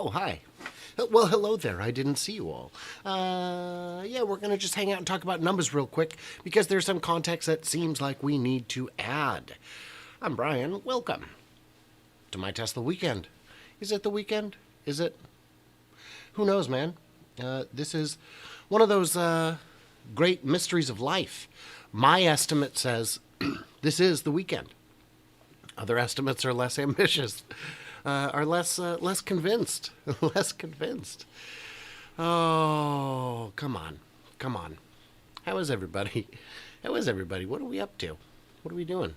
Oh, hi. Well, hello there. I didn't see you all. Yeah, we're going to just hang out and talk about numbers real quick because there's some context that seems like we need to add. I'm Brian. Welcome to my Tesla weekend. Is it the weekend? Is it? Who knows, man? This is one of those great mysteries of life. My estimate says this is the weekend. Other estimates are less ambitious, are less convinced, less convinced. Oh, come on. How is everybody? What are we up to? What are we doing?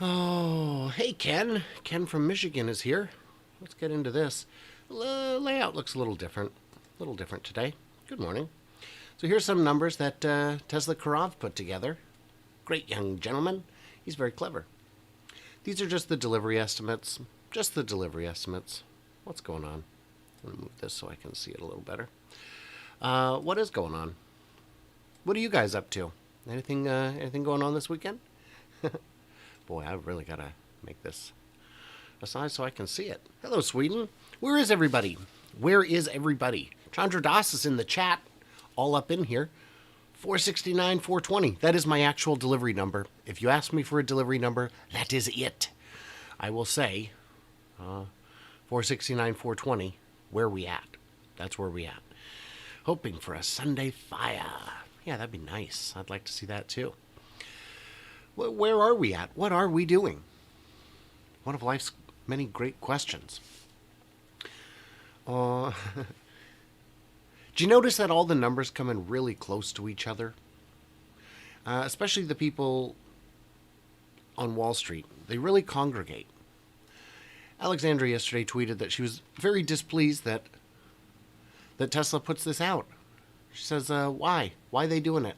Oh, hey, Ken. Ken from Michigan is here. Let's get into this. Layout looks a little different today. Good morning. So here's some numbers that Tesla Karov put together. Great young gentleman. He's very clever. These are just the delivery estimates. What's going on? I'm going to move this so I can see it a little better. What is going on? What are you guys up to? Anything going on this weekend? Boy, I've really got to make this a size so I can see it. Hello, Sweden. Where is everybody? Chandra Das is in the chat, all up in here. 469, 420. That is my actual delivery number. If you ask me for a delivery number, that is it. I will say 469, 420. Where we at? That's where we at. Hoping for a Sunday fire. Yeah, that'd be nice. I'd like to see that too. Where are we at? What are we doing? One of life's many great questions. Do you notice that all the numbers come in really close to each other? Especially the people on Wall Street. They really congregate. Alexandra yesterday tweeted that she was very displeased that Tesla puts this out. She says, why? Why are they doing it?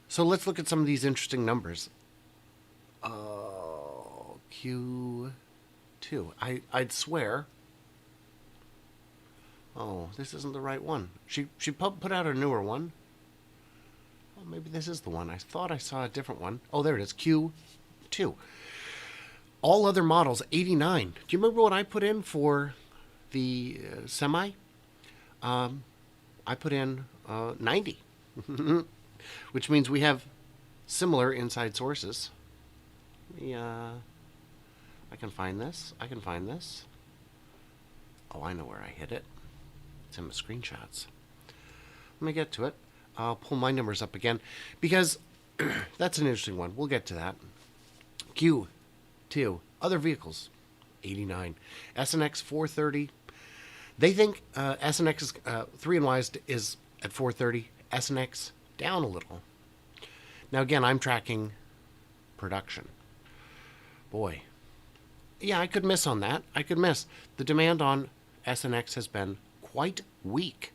So let's look at some of these interesting numbers. Q2. I'd swear... Oh, this isn't the right one. She put out a newer one. Well, maybe this is the one. I thought I saw a different one. Oh, there it is. Q2. All other models, 89. Do you remember what I put in for the Semi? I put in 90. Which means we have similar inside sources. Yeah, I can find this. Oh, I know where I hit it. It's in my screenshots. Let me get to it. I'll pull my numbers up again because that's an interesting one. We'll get to that. Q2. Other vehicles. 89. SNX 430. They think SNX is 3 and Y is at 430. SNX down a little. Now again, I'm tracking production. Boy. Yeah, I could miss on that. The demand on SNX has been quite weak.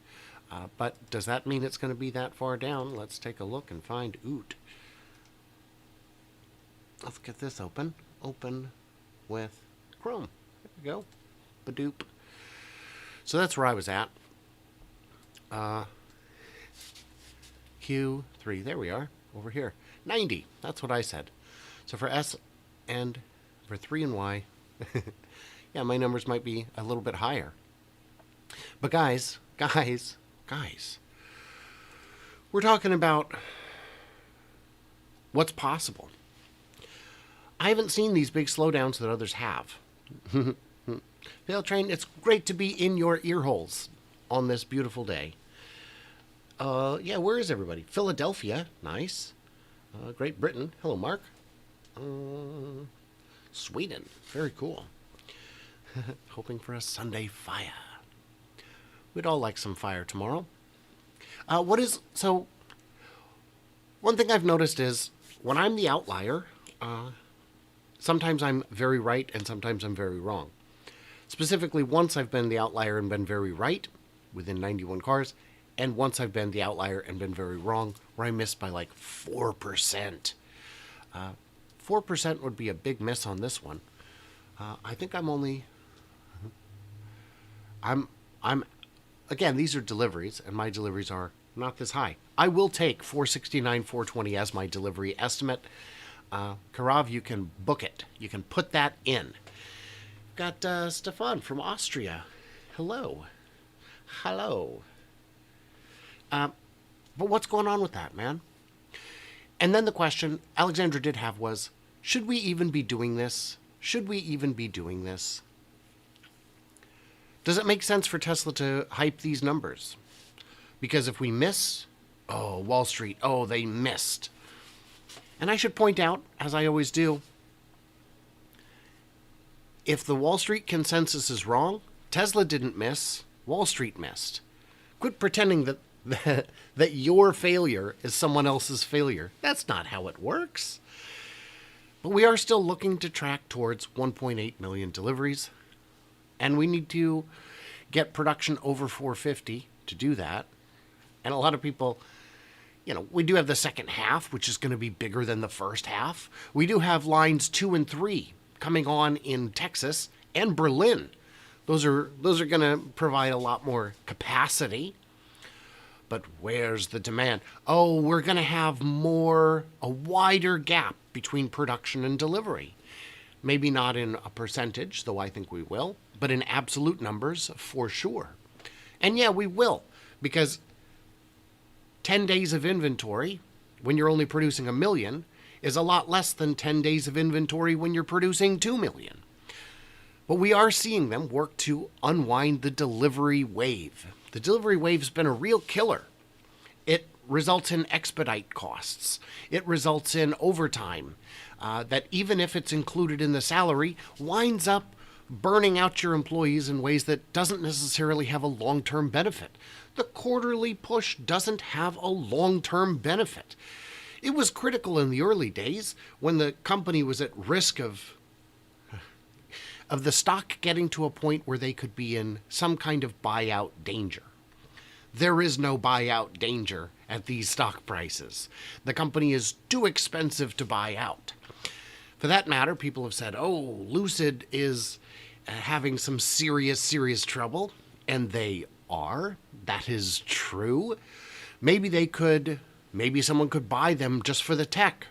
But does that mean it's going to be that far down? Let's take a look and find out. Let's get this open. Open with Chrome. There we go. Badoop. So that's where I was at. Q3. There we are. Over here. 90. That's what I said. So for S and for 3 and Y, yeah, my numbers might be a little bit higher. But guys, we're talking about what's possible. I haven't seen these big slowdowns that others have. Fail Train, it's great to be in your ear holes on this beautiful day. Yeah, where is everybody? Philadelphia, nice. Great Britain, hello, Mark. Sweden, very cool. Hoping for a Sunday fire. We'd all like some fire tomorrow. So, one thing I've noticed is when I'm the outlier, sometimes I'm very right and sometimes I'm very wrong. Specifically, once I've been the outlier and been very right within 91 cars, and once I've been the outlier and been very wrong, where I missed by like 4%. 4% would be a big miss on this one. I think again, these are deliveries, and my deliveries are not this high. I will take 469, 420 as my delivery estimate. Karav, you can book it. You can put that in. Got Stefan from Austria. Hello. Hello. But what's going on with that, man? And then the question Alexandra did have was, should we even be doing this? Should we even be doing this? Does it make sense for Tesla to hype these numbers? Because if we miss, oh, Wall Street, oh, they missed. And I should point out, as I always do, if the Wall Street consensus is wrong, Tesla didn't miss, Wall Street missed. Quit pretending that your failure is someone else's failure. That's not how it works. But we are still looking to track towards 1.8 million deliveries. And we need to get production over 450 to do that. And a lot of people, we do have the second half, which is going to be bigger than the first half. We do have lines 2 and 3 coming on in Texas and Berlin. Those are going to provide a lot more capacity. But where's the demand? Oh, we're going to have a wider gap between production and delivery. Maybe not in a percentage, though I think we will, but in absolute numbers for sure. And yeah, we will, because 10 days of inventory when you're only producing 1 million is a lot less than 10 days of inventory when you're producing 2 million. But we are seeing them work to unwind the delivery wave. The delivery wave's been a real killer. It results in expedite costs. It results in overtime that even if it's included in the salary, winds up burning out your employees in ways that doesn't necessarily have a long-term benefit. The quarterly push doesn't have a long-term benefit. It was critical in the early days when the company was at risk of the stock getting to a point where they could be in some kind of buyout danger. There is no buyout danger at these stock prices. The company is too expensive to buy out. For that matter, people have said, oh, Lucid is having some serious trouble, and they are. That is true. Maybe someone could buy them just for the tech.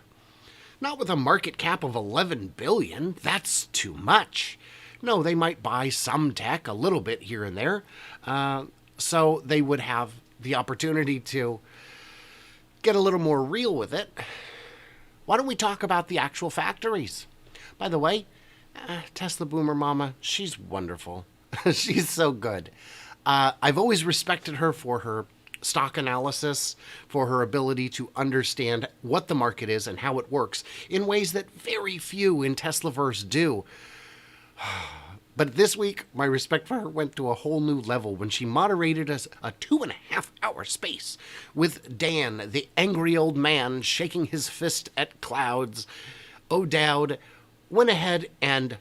Not with a market cap of 11 billion. That's too much. No, they might buy some tech, a little bit here and there, so they would have the opportunity to get a little more real with it. Why don't we talk about the actual factories? By the way, Tesla Boomer Mama, she's wonderful. She's so good. I've always respected her for her stock analysis, for her ability to understand what the market is and how it works in ways that very few in Teslaverse do. But this week, my respect for her went to a whole new level when she moderated a 2.5-hour space with Dan, the angry old man shaking his fist at clouds. O'Dowd went ahead and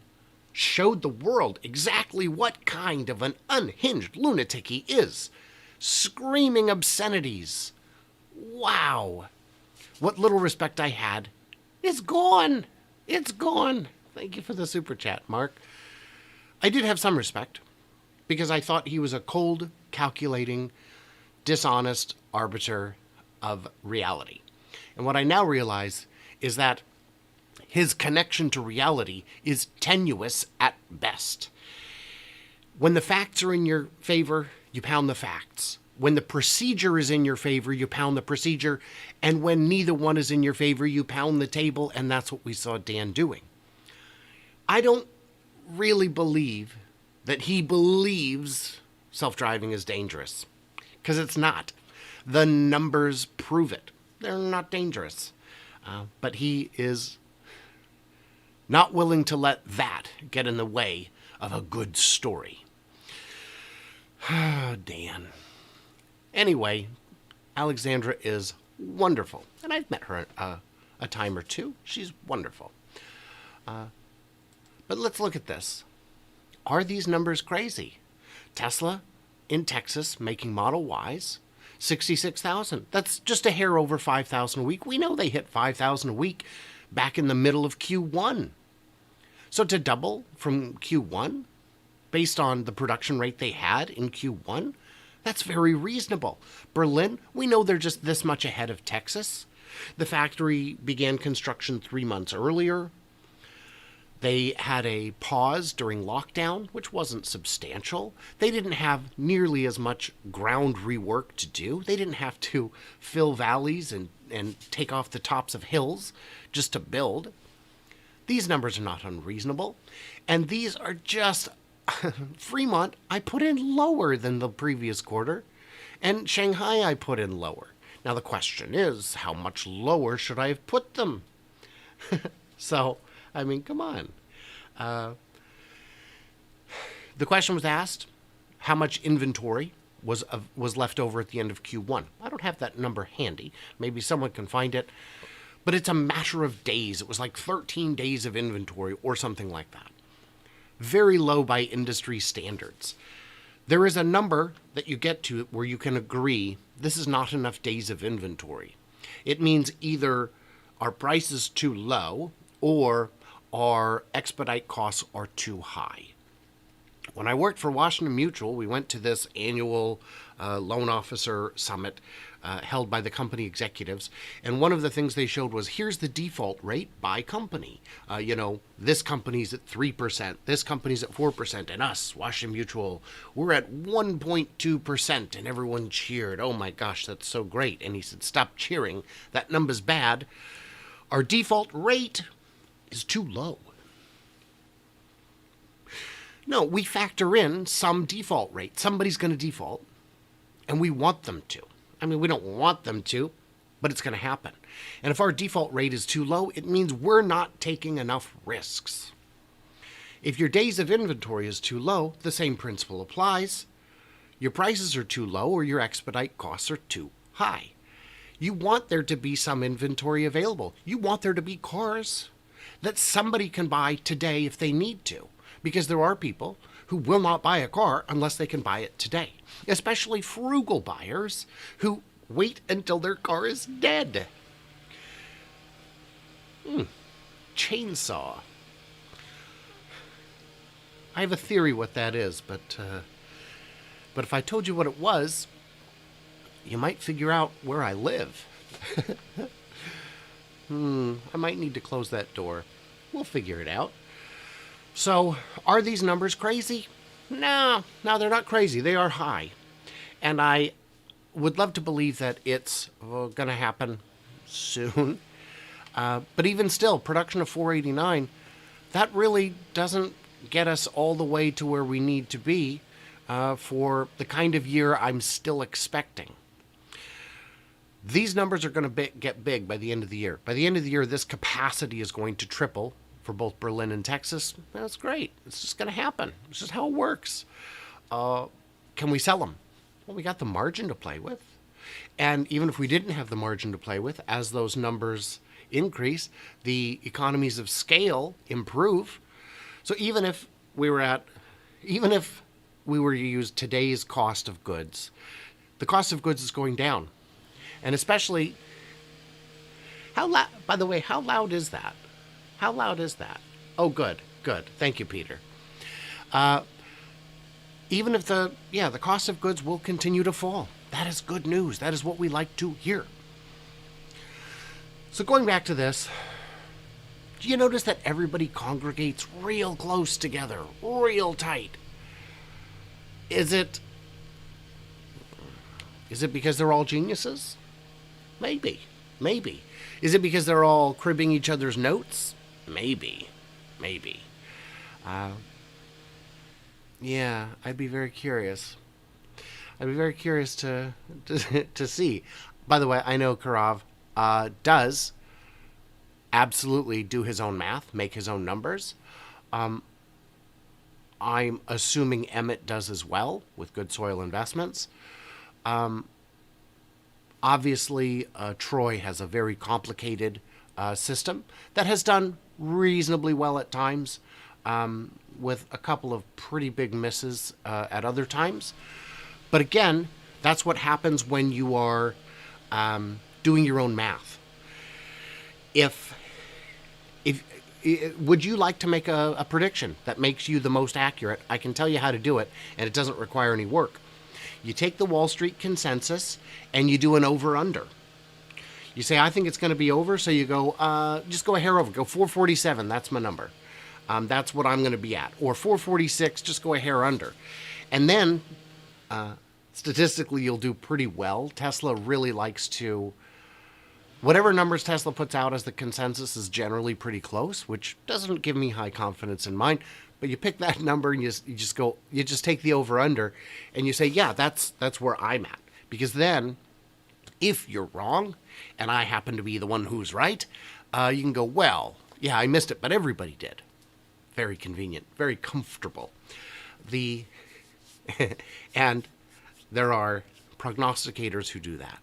showed the world exactly what kind of an unhinged lunatic he is. Screaming obscenities. Wow. What little respect I had is gone. It's gone. Thank you for the super chat, Mark. I did have some respect because I thought he was a cold, calculating, dishonest arbiter of reality. And what I now realize is that his connection to reality is tenuous at best. When the facts are in your favor, you pound the facts. When the procedure is in your favor, you pound the procedure. And when neither one is in your favor, you pound the table. And that's what we saw Dan doing. I don't really believe that he believes self-driving is dangerous, because it's not. The numbers prove it. They're not dangerous. But he is not willing to let that get in the way of a good story. Dan. Anyway, Alexandra is wonderful. And I've met her a time or two. She's wonderful. But let's look at this. Are these numbers crazy? Tesla in Texas making Model Ys, 66,000. That's just a hair over 5,000 a week. We know they hit 5,000 a week back in the middle of Q1. So to double from Q1, based on the production rate they had in Q1, that's very reasonable. Berlin, we know they're just this much ahead of Texas. The factory began construction 3 months earlier. They had a pause during lockdown, which wasn't substantial. They didn't have nearly as much ground rework to do. They didn't have to fill valleys and take off the tops of hills just to build. These numbers are not unreasonable. And these are just Fremont, I put in lower than the previous quarter. And Shanghai, I put in lower. Now, the question is, how much lower should I have put them? So, I mean, come on. The question was asked, how much inventory was left over at the end of Q1? I don't have that number handy. Maybe someone can find it. But it's a matter of days. It was like 13 days of inventory or something like that. Very low by industry standards. There is a number that you get to where you can agree this is not enough days of inventory. It means either our price is too low or our expedite costs are too high. When I worked for Washington Mutual, we went to this annual loan officer summit held by the company executives. And one of the things they showed was, here's the default rate by company. This company's at 3%, this company's at 4%, and us, Washington Mutual, we're at 1.2%. And everyone cheered. Oh my gosh, that's so great. And he said, stop cheering. That number's bad. Our default rate is too low. No, we factor in some default rate. Somebody's going to default, and we want them to. I mean, we don't want them to, but it's going to happen. And if our default rate is too low, it means we're not taking enough risks. If your days of inventory is too low, the same principle applies. Your prices are too low or your expedite costs are too high. You want there to be some inventory available. You want there to be cars that somebody can buy today if they need to. Because there are people who will not buy a car unless they can buy it today. Especially frugal buyers who wait until their car is dead. Chainsaw. I have a theory what that is, but if I told you what it was, you might figure out where I live. I might need to close that door. We'll figure it out. So, are these numbers crazy? No, they're not crazy. They are high. And I would love to believe that it's going to happen soon. But even still, production of 489, that really doesn't get us all the way to where we need to be for the kind of year I'm still expecting. These numbers are going to get big by the end of the year. By the end of the year, this capacity is going to triple for both Berlin and Texas. That's great. It's just going to happen. It's just how it works. Can we sell them? Well, we got the margin to play with. And even if we didn't have the margin to play with, as those numbers increase, the economies of scale improve. So even if we were to use today's cost of goods, the cost of goods is going down. And especially, by the way, how loud is that? How loud is that? Oh, good. Thank you, Peter. Even if the cost of goods will continue to fall. That is good news. That is what we like to hear. So going back to this, do you notice that everybody congregates real close together, real tight? Is it because they're all geniuses? Maybe. Is it because they're all cribbing each other's notes? Maybe. Yeah, I'd be very curious. I'd be very curious to see. By the way, I know Karav does absolutely do his own math, make his own numbers. I'm assuming Emmett does as well with Good Soil Investments. Obviously, Troy has a very complicated system that has done reasonably well at times, with a couple of pretty big misses at other times. But again, that's what happens when you are doing your own math. Would you like to make a prediction that makes you the most accurate? I can tell you how to do it, and it doesn't require any work. You take the Wall Street consensus and you do an over-under. You say, I think it's going to be over, so you go, just go a hair over. Go 447, that's my number. That's what I'm going to be at. Or 446, just go a hair under. And then, statistically, you'll do pretty well. Tesla really likes to... Whatever numbers Tesla puts out as the consensus is generally pretty close, which doesn't give me high confidence in mine. But you pick that number and you just take the over-under, and you say, yeah, that's where I'm at. Because then, if you're wrong, and I happen to be the one who's right, you can go, well, yeah, I missed it, but everybody did. Very convenient, very comfortable. And there are prognosticators who do that.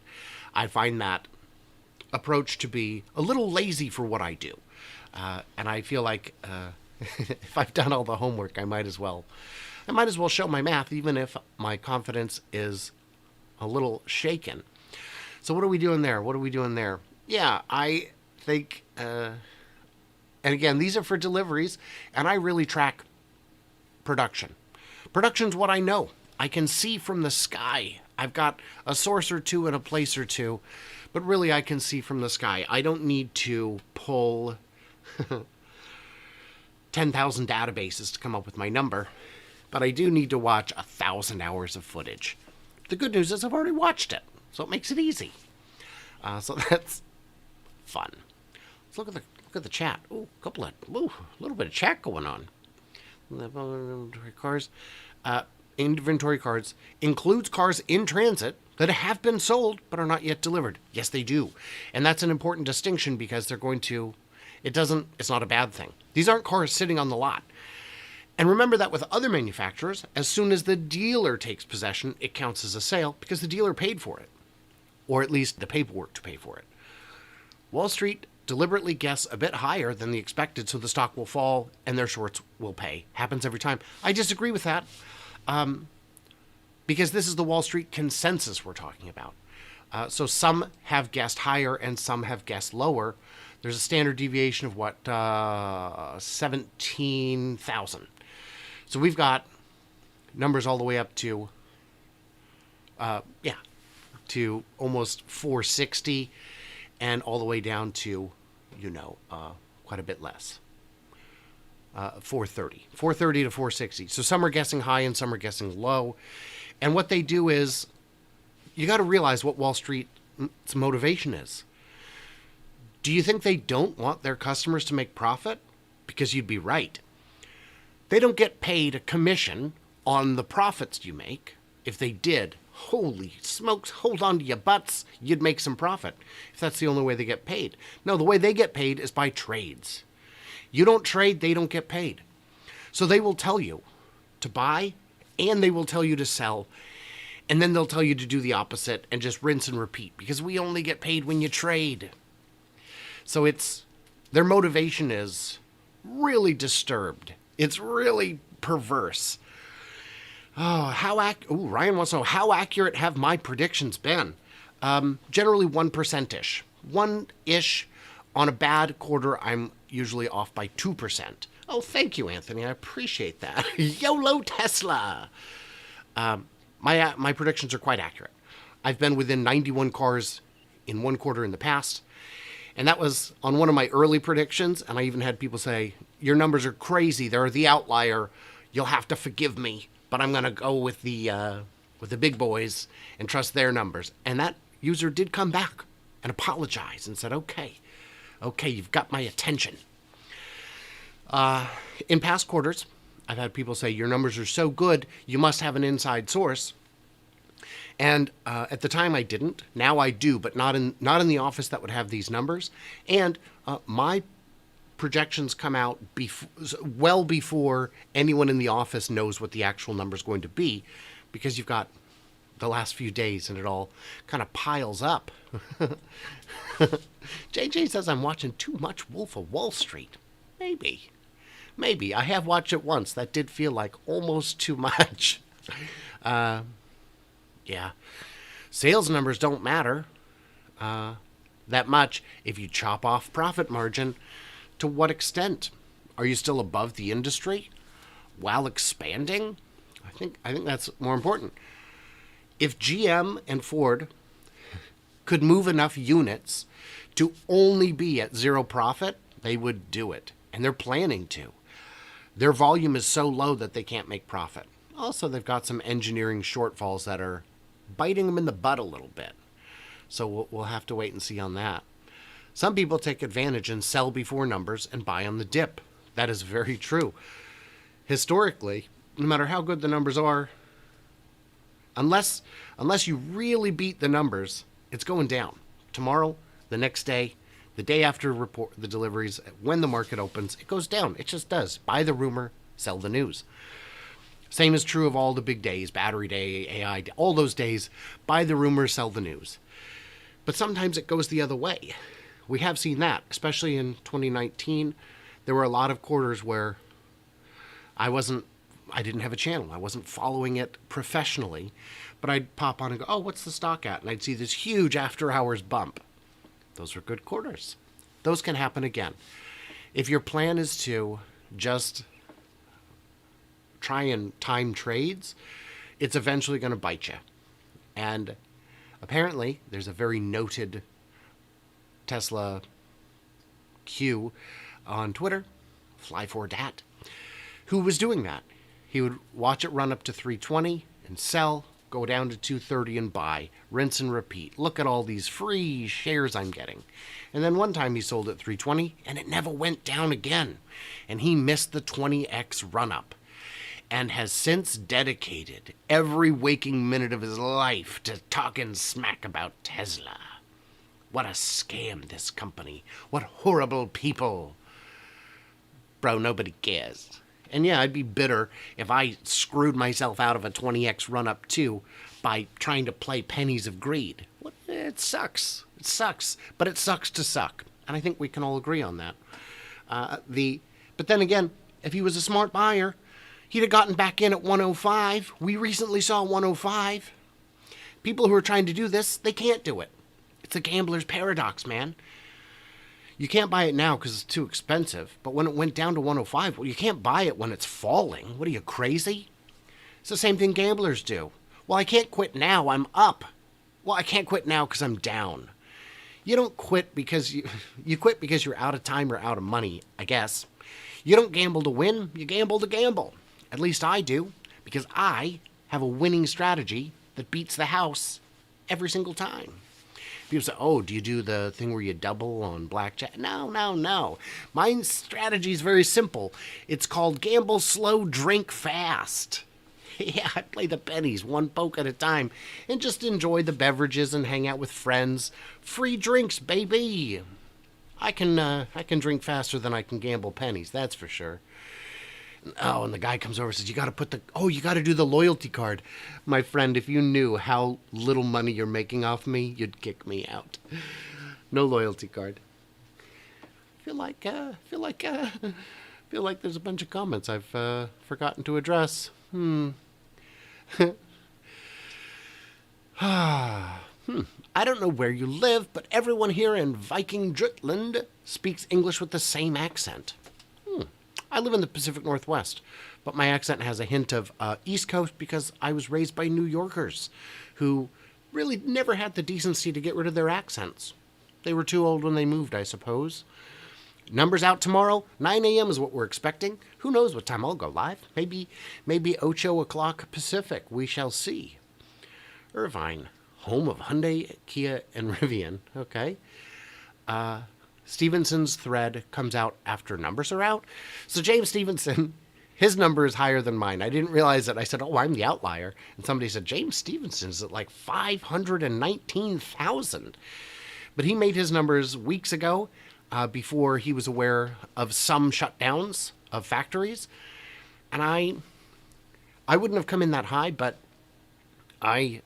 I find that approach to be a little lazy for what I do. And I feel like if I've done all the homework, I might as well show my math, even if my confidence is a little shaken. So what are we doing there? Yeah, I think, and again, these are for deliveries, and I really track production. Production's what I know. I can see from the sky. I've got a source or two and a place or two, but really I can see from the sky. I don't need to pull 10,000 databases to come up with my number, but I do need to watch 1,000 hours of footage. The good news is I've already watched it, so it makes it easy. So that's fun. Let's look at the chat. A little bit of chat going on. Cars. Inventory cards includes cars in transit that have been sold but are not yet delivered. Yes, they do. And that's an important distinction because it's not a bad thing. These aren't cars sitting on the lot. And remember that with other manufacturers, as soon as the dealer takes possession, it counts as a sale because the dealer paid for it, or at least the paperwork to pay for it. Wall Street deliberately guess a bit higher than the expected so the stock will fall and their shorts will pay. Happens every time. I disagree with that. Because this is the Wall Street consensus we're talking about. So some have guessed higher and some have guessed lower. There's a standard deviation of 17,000. So we've got numbers all the way up to, to almost 460 and all the way down to, quite a bit less. 430 to 460. So some are guessing high and some are guessing low. And what they do is, you got to realize what Wall Street's motivation is. Do you think they don't want their customers to make profit? Because you'd be right. They don't get paid a commission on the profits you make. If they did, holy smokes, hold on to your butts, you'd make some profit. If that's the only way they get paid. No, the way they get paid is by trades. You don't trade, they don't get paid. So they will tell you to buy and they will tell you to sell. And then they'll tell you to do the opposite and just rinse and repeat because we only get paid when you trade. So their motivation is really disturbed. It's really perverse. Ryan wants to know, how accurate have my predictions been? Generally 1%-ish. 1-ish. On a bad quarter, I'm usually off by 2%. Oh, thank you, Anthony. I appreciate that. YOLO Tesla. My predictions are quite accurate. I've been within 91 cars in one quarter in the past. And that was on one of my early predictions. And I even had people say, your numbers are crazy. They're the outlier. You'll have to forgive me. But I'm going to go with the big boys and trust their numbers. And that user did come back and apologize and said, okay, you've got my attention. In past quarters, I've had people say, your numbers are so good, you must have an inside source. And at the time I didn't. Now I do, but not in the office that would have these numbers. And my projections come out well before anyone in the office knows what the actual number is going to be, because you've got the last few days and it all kind of piles up. JJ says I'm watching too much Wolf of Wall Street. Maybe. I have watched it once. That did feel like almost too much. Yeah. Sales numbers don't matter that much if you chop off profit margin. To what extent? Are you still above the industry while expanding? I think that's more important. If GM and Ford could move enough units to only be at zero profit, they would do it. And they're planning to. Their volume is so low that they can't make profit. Also, they've got some engineering shortfalls that are biting them in the butt a little bit. So we'll have to wait and see on that. Some people take advantage and sell before numbers and buy on the dip. That is very true. Historically, no matter how good the numbers are, unless you really beat the numbers, it's going down. Tomorrow, the next day, the day after the deliveries, when the market opens, it goes down. It just does. Buy the rumor, sell the news. Same is true of all the big days, Battery Day, AI Day, all those days. Buy the rumor, sell the news. But sometimes it goes the other way. We have seen that, especially in 2019. There were a lot of quarters where I didn't have a channel. I wasn't following it professionally. But I'd pop on and go, oh, what's the stock at? And I'd see this huge after hours bump. Those were good quarters. Those can happen again. If your plan is to just try and time trades, it's eventually going to bite you. And apparently, there's a very noted Tesla Q on Twitter, Fly4Dat, who was doing that. He would watch it run up to 320 and sell, go down to 230 and buy, rinse and repeat. Look at all these free shares I'm getting. And then one time he sold at 320 and it never went down again. And he missed the 20x run up and has since dedicated every waking minute of his life to talking smack about Tesla. What a scam, this company. What horrible people. Bro, nobody cares. And yeah, I'd be bitter if I screwed myself out of a 20x run-up too by trying to play pennies of greed. It sucks. It sucks. But it sucks to suck. And I think we can all agree on that. But then again, if he was a smart buyer, he'd have gotten back in at 105. We recently saw 105. People who are trying to do this, they can't do it. It's a gambler's paradox, man. You can't buy it now because it's too expensive. But when it went down to 105, well, you can't buy it when it's falling. What are you, crazy? It's the same thing gamblers do. Well, I can't quit now. I'm up. Well, I can't quit now because I'm down. You don't quit because you quit because you're out of time or out of money, I guess. You don't gamble to win. You gamble to gamble. At least I do, because I have a winning strategy that beats the house every single time. People say, oh, do you do the thing where you double on blackjack? No. My strategy is very simple. It's called gamble slow, drink fast. Yeah, I play the pennies one poke at a time and just enjoy the beverages and hang out with friends. Free drinks, baby. I can drink faster than I can gamble pennies, that's for sure. Oh, and the guy comes over and says, you got to do the loyalty card. My friend, if you knew how little money you're making off me, you'd kick me out. No loyalty card. Feel like there's a bunch of comments I've forgotten to address. I don't know where you live, but everyone here in Viking Jutland speaks English with the same accent. I live in the Pacific Northwest, but my accent has a hint of East Coast because I was raised by New Yorkers who really never had the decency to get rid of their accents. They were too old when they moved, I suppose. Numbers out tomorrow. 9 a.m. is what we're expecting. Who knows what time I'll go live? Maybe 8 o'clock Pacific. We shall see. Irvine, home of Hyundai, Kia, and Rivian. Okay. Stevenson's thread comes out after numbers are out. So James Stevenson, his number is higher than mine. I didn't realize it. I said, oh, I'm the outlier. And somebody said, James Stevenson's at like 519,000. But he made his numbers weeks ago before he was aware of some shutdowns of factories. And I wouldn't have come in that high, but I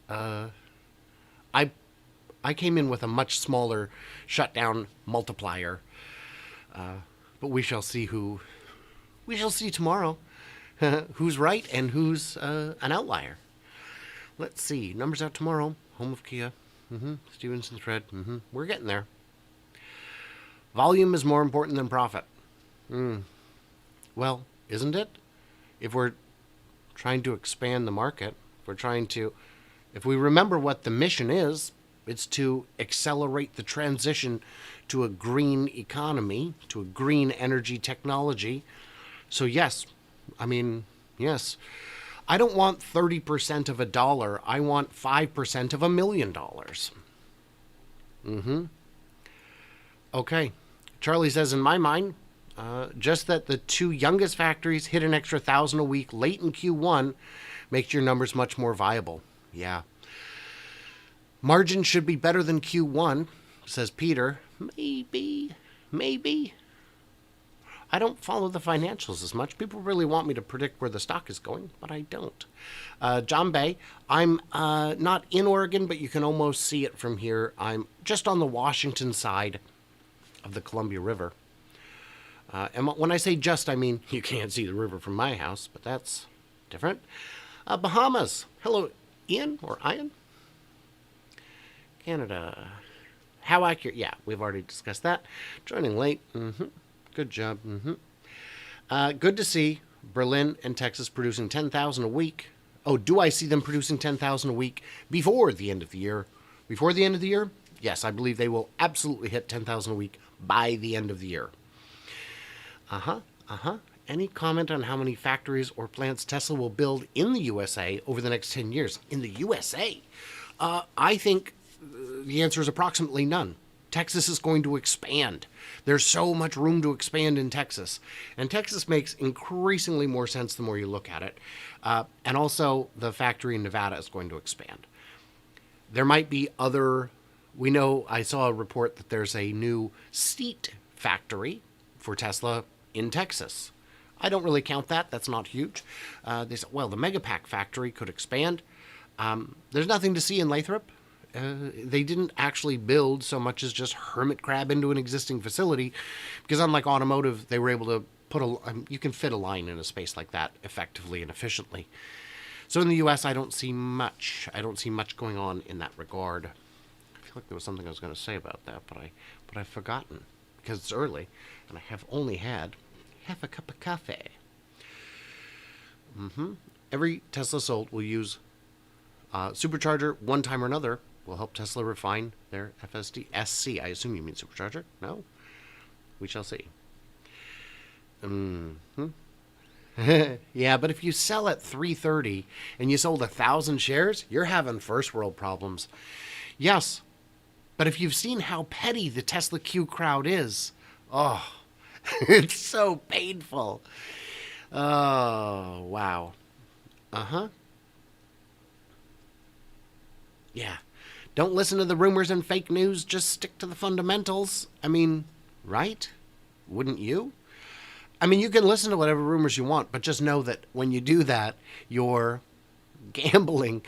came in with a much smaller shutdown multiplier, but we shall see tomorrow who's right and who's an outlier. Let's see. Numbers out tomorrow. Home of Kia. Stevenson thread. We're getting there. Volume is more important than profit. Well, isn't it? If we're trying to expand the market, if we remember what the mission is, It's to accelerate the transition to a green economy, to a green energy technology. So yes, yes. I don't want 30% of a dollar. I want 5% of $1 million. Okay. Charlie says, in my mind, just that the two youngest factories hit an extra 1,000 a week late in Q1 makes your numbers much more viable. Yeah. Margin should be better than Q1, says Peter. Maybe. I don't follow the financials as much. People really want me to predict where the stock is going, but I don't. John Bay, I'm not in Oregon, but you can almost see it from here. I'm just on the Washington side of the Columbia River. And when I say just, I mean you can't see the river from my house, but that's different. Bahamas. Hello, Ian or Ian? Canada. How accurate? Yeah, we've already discussed that. Joining late. Good job. Good to see Berlin and Texas producing 10,000 a week. Oh, do I see them producing 10,000 a week before the end of the year? Before the end of the year? Yes, I believe they will absolutely hit 10,000 a week by the end of the year. Any comment on how many factories or plants Tesla will build in the USA over the next 10 years? In the USA? I think the answer is approximately none. Texas is going to expand. There's so much room to expand in Texas. And Texas makes increasingly more sense the more you look at it. And also, the factory in Nevada is going to expand. There might be other... We know, I saw a report that there's a new seat factory for Tesla in Texas. I don't really count that. That's not huge. They said, well, the Megapack factory could expand. There's nothing to see in Lathrop. They didn't actually build so much as just hermit crab into an existing facility, because unlike automotive, they were able to put you can fit a line in a space like that effectively and efficiently. So in the U.S., I don't see much. I don't see much going on in that regard. I feel like there was something I was going to say about that, but I've forgotten because it's early and I have only had half a cup of coffee. Every Tesla sold will use supercharger one time or another. Will help Tesla refine their FSD SC. I assume you mean supercharger? No? We shall see. Yeah, but if you sell at 330 and you sold 1,000 shares, you're having first world problems. Yes, but if you've seen how petty the Tesla Q crowd is, oh, it's so painful. Oh, wow. Yeah. Don't listen to the rumors and fake news. Just stick to the fundamentals. I mean, right? Wouldn't you? I mean, you can listen to whatever rumors you want, but just know that when you do that, you're gambling.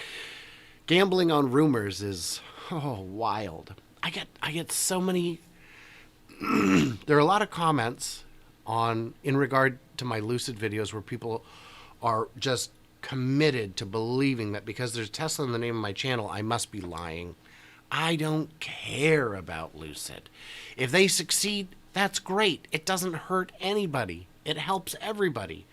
Gambling on rumors is wild. I get so many. There are a lot of comments in regard to my Lucid videos where people are just committed to believing that because there's Tesla in the name of my channel, I must be lying. I don't care about Lucid. If they succeed, that's great. It doesn't hurt anybody. It helps everybody.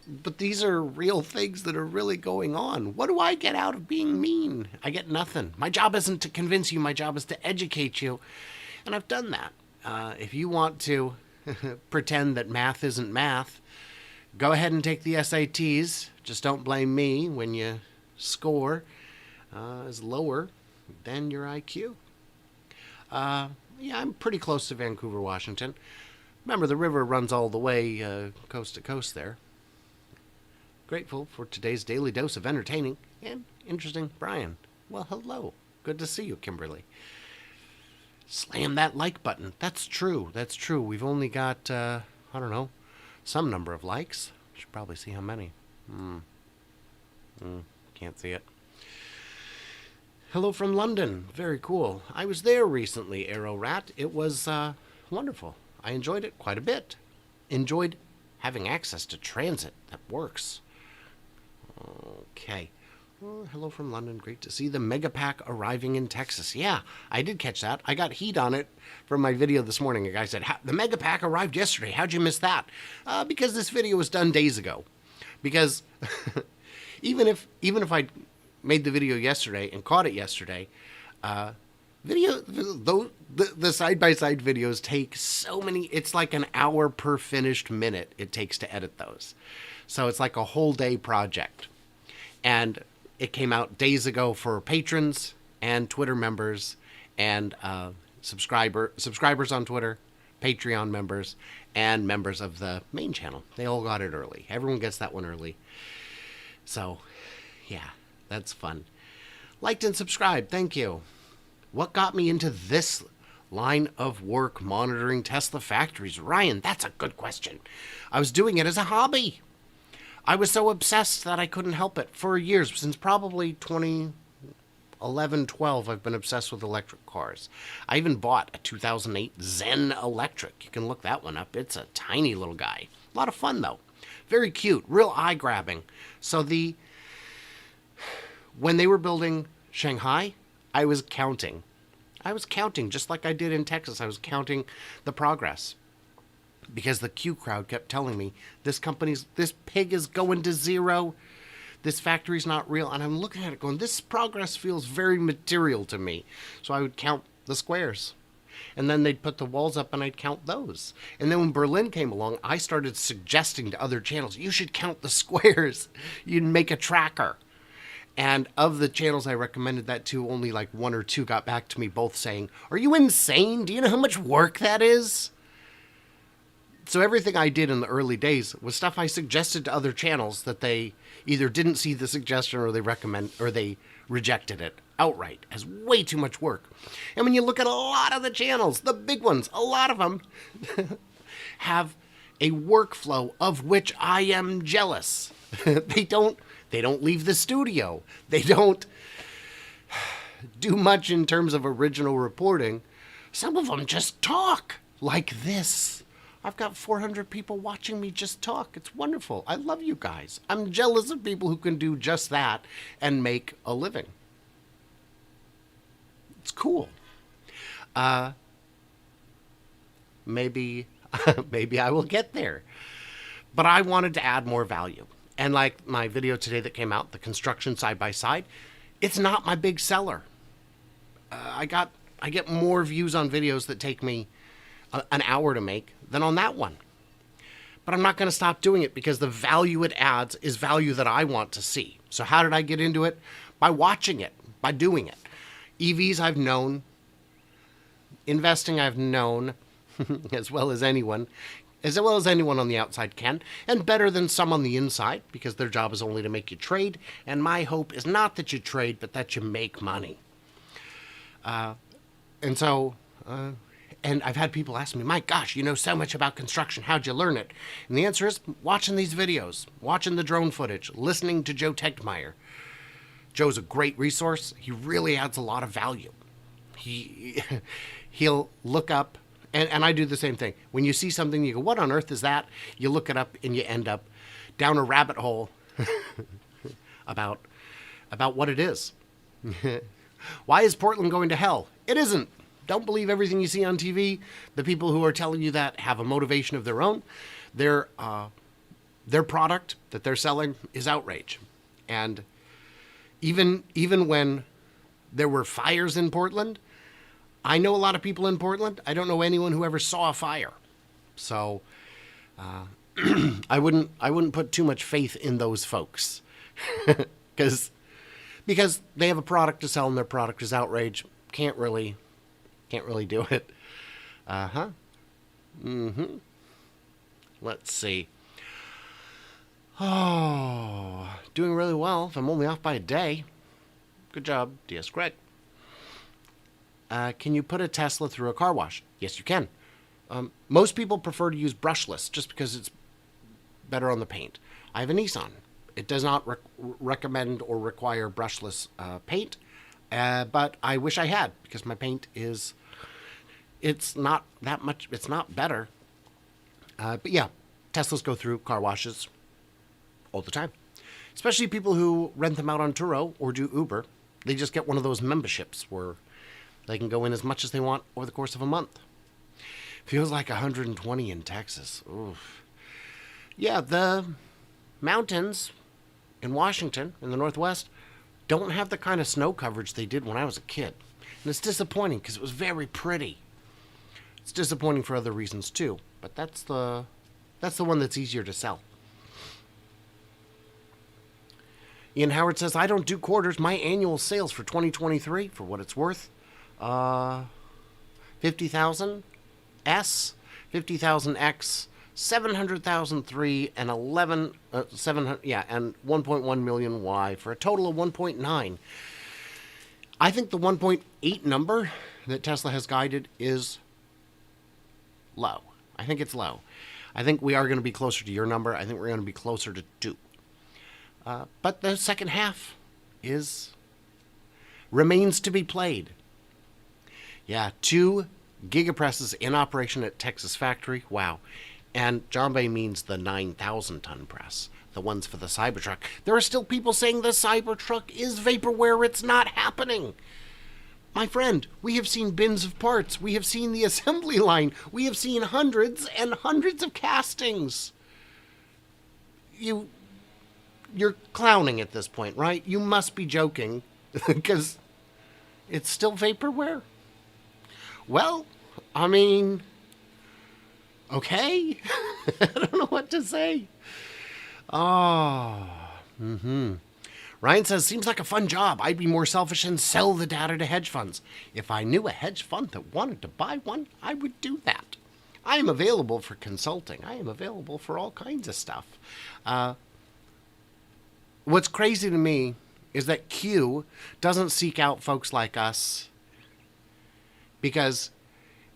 But these are real things that are really going on. What do I get out of being mean? I get nothing. My job isn't to convince you. My job is to educate you. And I've done that. If you want to pretend that math isn't math, go ahead and take the SATs. Just don't blame me when your score is lower than your IQ. Yeah, I'm pretty close to Vancouver, Washington. Remember, the river runs all the way coast to coast there. Grateful for today's daily dose of entertaining and interesting Brian. Well, hello. Good to see you, Kimberly. Slam that like button. That's true. That's true. We've only got, I don't know, some number of likes. Should probably see how many. Can't see it. Hello from London. Very cool. I was there recently, Arrow Rat. It was wonderful. I enjoyed it quite a bit. Enjoyed having access to transit that works. Okay. Oh, hello from London. Great to see the Megapack arriving in Texas. Yeah, I did catch that. I got heat on it from my video this morning. A guy said, the Megapack arrived yesterday. How'd you miss that? Because this video was done days ago. Because even if I made the video yesterday and caught it yesterday, The side-by-side videos take so many, it's like an hour per finished minute it takes to edit those. So it's like a whole day project. And it came out days ago for patrons and Twitter members and subscribers on Twitter, Patreon members, and members of the main channel. They all got it early. Everyone gets that one early. So, yeah, that's fun. Liked and subscribed. Thank you. What got me into this line of work monitoring Tesla factories? Ryan, that's a good question. I was doing it as a hobby. I was so obsessed that I couldn't help it for years. Since probably 2011, 12, I've been obsessed with electric cars. I even bought a 2008 Zen Electric. You can look that one up. It's a tiny little guy. A lot of fun, though. Very cute. Real eye-grabbing. So when they were building Shanghai, I was counting. Just like I did in Texas. I was counting the progress. Because the Q crowd kept telling me, this pig is going to zero. This factory's not real. And I'm looking at it going, this progress feels very material to me. So I would count the squares. And then they'd put the walls up and I'd count those. And then when Berlin came along, I started suggesting to other channels, you should count the squares. You'd make a tracker. And of the channels I recommended that to, only like one or two got back to me both saying, are you insane? Do you know how much work that is? So everything I did in the early days was stuff I suggested to other channels that they either didn't see the suggestion or they rejected it outright as way too much work. And when you look at a lot of the channels, the big ones, a lot of them have a workflow of which I am jealous. They don't leave the studio. They don't do much in terms of original reporting. Some of them just talk like this. I've got 400 people watching me just talk. It's wonderful. I love you guys. I'm jealous of people who can do just that and make a living. It's cool. Maybe I will get there. But I wanted to add more value. And like my video today that came out, the construction side-by-side, it's not my big seller. I get more views on videos that take me an hour to make than on that one. But I'm not going to stop doing it because the value it adds is value that I want to see. So how did I get into it? By watching it, by doing it. EVs I've known, investing I've known, as well as anyone on the outside can, and better than some on the inside, because their job is only to make you trade, and my hope is not that you trade, but that you make money. And I've had people ask me, my gosh, you know so much about construction. How'd you learn it? And the answer is watching these videos, watching the drone footage, listening to Joe Tegtmeyer. Joe's a great resource. He really adds a lot of value. He'll look up, and I do the same thing. When you see something, you go, what on earth is that? You look it up, and you end up down a rabbit hole about what it is. Why is Portland going to hell? It isn't. Don't believe everything you see on TV. The people who are telling you that have a motivation of their own. Their product that they're selling is outrage. And even when there were fires in Portland, I know a lot of people in Portland. I don't know anyone who ever saw a fire. So I wouldn't put too much faith in those folks. because they have a product to sell and their product is outrage. Can't really do it. Let's see. Oh, doing really well if I'm only off by a day. Good job, DS Greg. Can you put a Tesla through a car wash? Yes, you can. Most people prefer to use brushless just because it's better on the paint. I have a Nissan. It does not recommend or require brushless paint, but I wish I had because my paint is... It's not that much, it's not better. But yeah, Teslas go through car washes all the time. Especially people who rent them out on Turo or do Uber. They just get one of those memberships where they can go in as much as they want over the course of a month. Feels like 120 in Texas. Oof. Yeah, the mountains in Washington, in the Northwest, don't have the kind of snow coverage they did when I was a kid. And it's disappointing because it was very pretty. It's disappointing for other reasons too, but that's the one that's easier to sell. Ian Howard says, I don't do quarters. My annual sales for 2023, for what it's worth, 50,000 S, 50,000 X, 700,000 3, and 700, and 1.1 million Y for a total of 1.9. I think the 1.8 number that Tesla has guided is low. I think it's low. I think we are going to be closer to your number. I think we're going to be closer to 2. But the second half remains to be played. Yeah, 2 gigapresses in operation at Texas factory. Wow. And Jambay means the 9,000-ton press, the ones for the Cybertruck. There are still people saying the Cybertruck is vaporware. It's not happening. My friend, we have seen bins of parts. We have seen the assembly line. We have seen hundreds and hundreds of castings. You're clowning at this point, right? You must be joking because it's still vaporware. Well, I mean, okay. I don't know what to say. Ryan says, seems like a fun job. I'd be more selfish and sell the data to hedge funds. If I knew a hedge fund that wanted to buy one, I would do that. I am available for consulting. I am available for all kinds of stuff. What's crazy to me is that Q doesn't seek out folks like us, because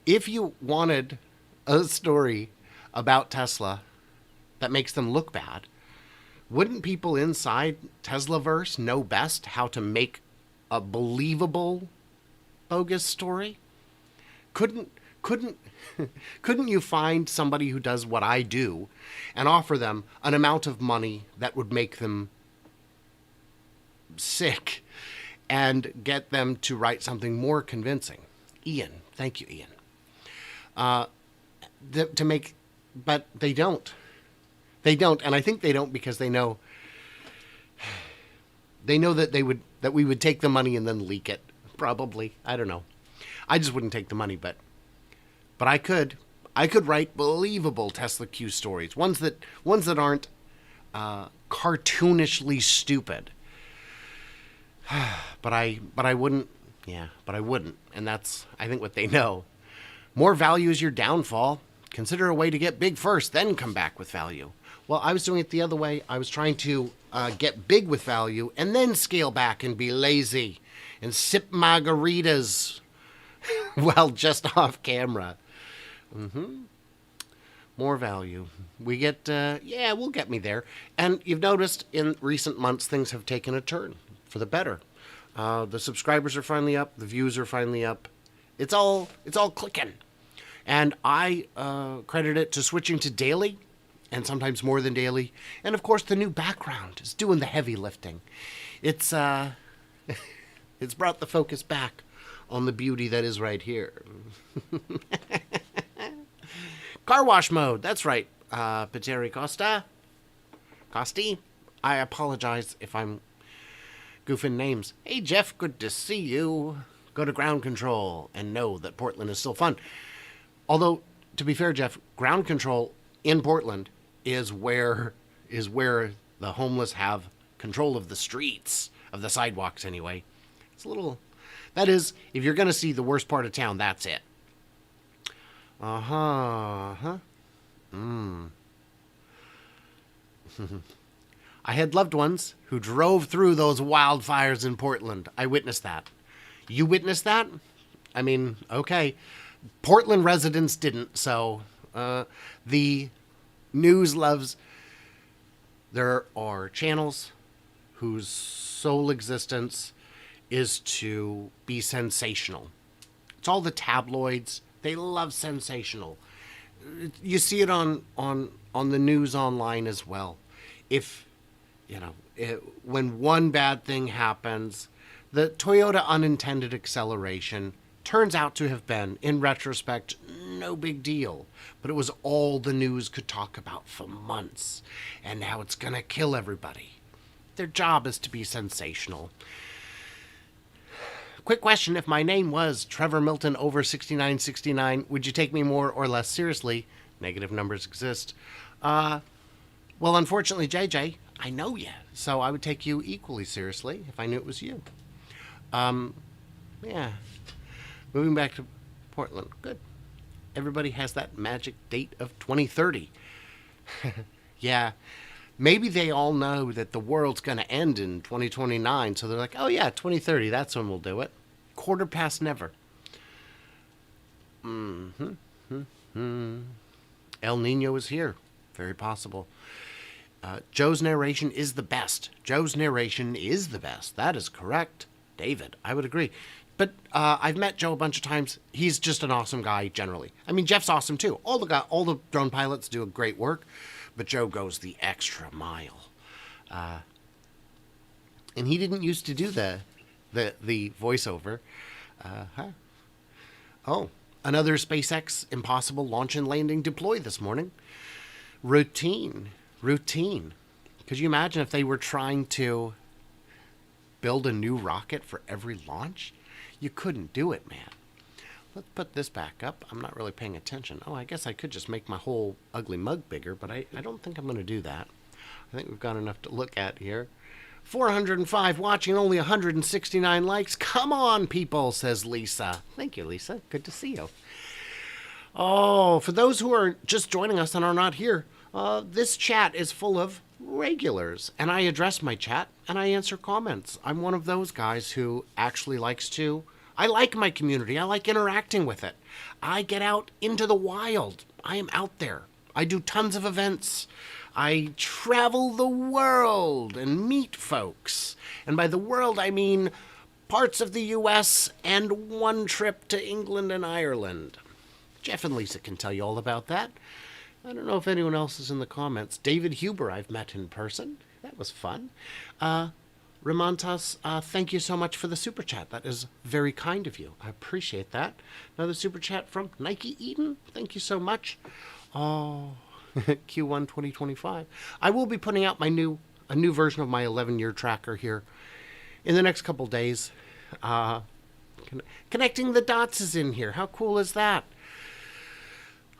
if you wanted a story about Tesla that makes them look bad, wouldn't people inside Teslaverse know best how to make a believable bogus story? Couldn't you find somebody who does what I do and offer them an amount of money that would make them sick and get them to write something more convincing? Ian, thank you, Ian. But they don't. They don't, and I think they don't because they know that we would take the money and then leak it. Probably, I don't know. I just wouldn't take the money, but I could write believable Tesla Q stories, ones that aren't cartoonishly stupid. But I wouldn't. Yeah, but I wouldn't, and that's, I think, what they know. More value is your downfall. Consider a way to get big first, then come back with value. Well, I was doing it the other way. I was trying to get big with value and then scale back and be lazy and sip margaritas while just off camera. More value. We get, we'll get me there. And you've noticed in recent months, things have taken a turn for the better. The subscribers are finally up. The views are finally up. It's all clicking. And I credit it to switching to daily, and sometimes more than daily. And of course, the new background is doing the heavy lifting. It's it's brought the focus back on the beauty that is right here. Car wash mode. That's right. Pateri Costi. I apologize if I'm goofing names. Hey, Jeff, good to see you. Go to ground control and know that Portland is still fun. Although, to be fair, Jeff, ground control in Portland is where the homeless have control of the streets, of the sidewalks anyway. It's a little, that is, if you're going to see the worst part of town, that's it. I had loved ones who drove through those wildfires in Portland. I witnessed that. You witnessed that? I mean, okay. Portland residents didn't, so the news loves. There are channels whose sole existence is to be sensational. It's all the tabloids. They love sensational. You see it on the news online as well. If, when one bad thing happens, the Toyota unintended acceleration turns out to have been, in retrospect, no big deal. But it was all the news could talk about for months, and now it's going to kill everybody. Their job is to be sensational. Quick question. If my name was Trevor Milton over 6969, would you take me more or less seriously? Negative numbers exist. Well, unfortunately, JJ, I know you, so I would take you equally seriously if I knew it was you. Yeah. Moving back to Portland. Good. Everybody has that magic date of 2030. Yeah. Maybe they all know that the world's going to end in 2029, so they're like, oh yeah, 2030, that's when we'll do it. Quarter past never. El Nino is here. Very possible. Joe's narration is the best. Joe's narration is the best. That is correct. David, I would agree. But I've met Joe a bunch of times. He's just an awesome guy generally. I mean, Jeff's awesome too. All the drone pilots do a great work, but Joe goes the extra mile. And he didn't used to do the voiceover. Oh, another SpaceX Impossible launch and landing deploy this morning. Routine. Could you imagine if they were trying to build a new rocket for every launch? You couldn't do it, man. Let's put this back up. I'm not really paying attention. Oh, I guess I could just make my whole ugly mug bigger, but I don't think I'm going to do that. I think we've got enough to look at here. 405 watching, only 169 likes. Come on, people, says Lisa. Thank you, Lisa. Good to see you. Oh, for those who are just joining us and are not here, this chat is full of regulars, and I address my chat and I answer comments. I'm one of those guys who actually likes to. I like my community. I like interacting with it. I get out into the wild. I am out there. I do tons of events. I travel the world and meet folks. And by the world, I mean parts of the U.S. and one trip to England and Ireland. Jeff and Lisa can tell you all about that. I don't know if anyone else is in the comments. David Huber, I've met in person. That was fun. Ramontas, thank you so much for the super chat. That is very kind of you. I appreciate that. Another super chat from Nike Eden. Thank you so much. Oh, Q1 2025. I will be putting out a new version of my 11-year tracker here in the next couple days. Connecting the Dots is in here. How cool is that?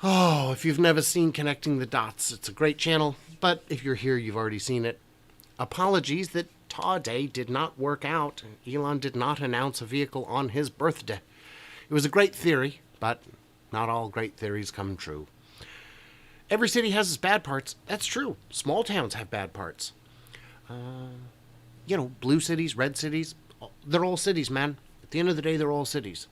Oh, if you've never seen Connecting the Dots, it's a great channel. But if you're here, you've already seen it. Apologies that Taw Day did not work out. Elon did not announce a vehicle on his birthday. It was a great theory, but not all great theories come true. Every city has its bad parts. That's true. Small towns have bad parts. Blue cities, red cities, they're all cities, man. At the end of the day, they're all cities.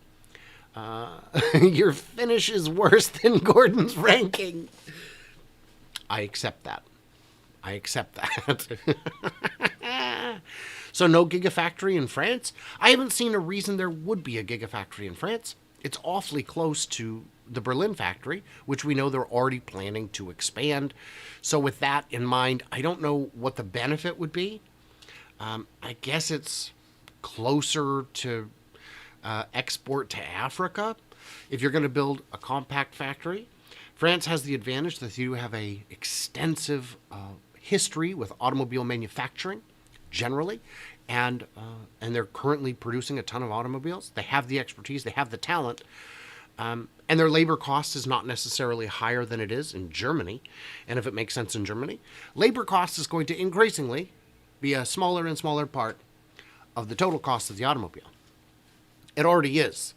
Your finish is worse than Gordon's ranking. I accept that. So no gigafactory in France? I haven't seen a reason there would be a gigafactory in France. It's awfully close to the Berlin factory, which we know they're already planning to expand. So with that in mind, I don't know what the benefit would be. I guess it's closer to export to Africa. If you're going to build a compact factory, France has the advantage that you have a extensive history with automobile manufacturing generally, and they're currently producing a ton of automobiles. They have the expertise, they have the talent, and their labor cost is not necessarily higher than it is in Germany. And if it makes sense in Germany, labor cost is going to increasingly be a smaller and smaller part of the total cost of the automobile. It already is.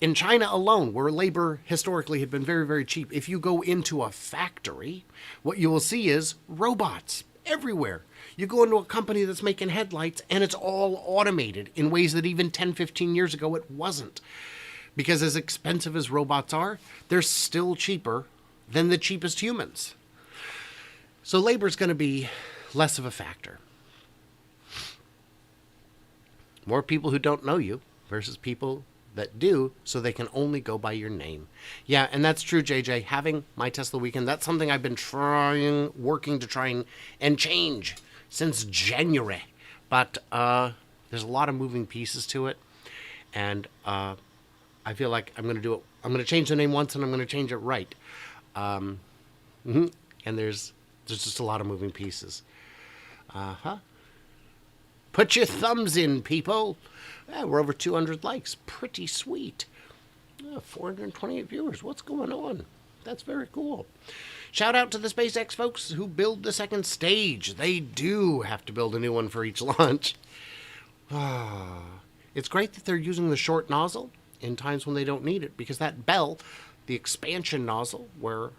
In China alone, where labor historically had been very, very cheap, if you go into a factory, what you will see is robots everywhere. You go into a company that's making headlights, and it's all automated in ways that even 10, 15 years ago it wasn't. Because as expensive as robots are, they're still cheaper than the cheapest humans. So labor is going to be less of a factor. More people who don't know you versus people that do, so they can only go by your name. Yeah, and that's true, JJ. Having my Tesla weekend, that's something I've been working to try and change since January. But there's a lot of moving pieces to it, and I feel like I'm going to do it. I'm going to change the name once, and I'm going to change it right. And there's just a lot of moving pieces. Put your thumbs in, people. We're over 200 likes. Pretty sweet. 428 viewers. What's going on? That's very cool. Shout out to the SpaceX folks who build the second stage. They do have to build a new one for each launch. It's great that they're using the short nozzle in times when they don't need it, because that bell, the expansion nozzle, where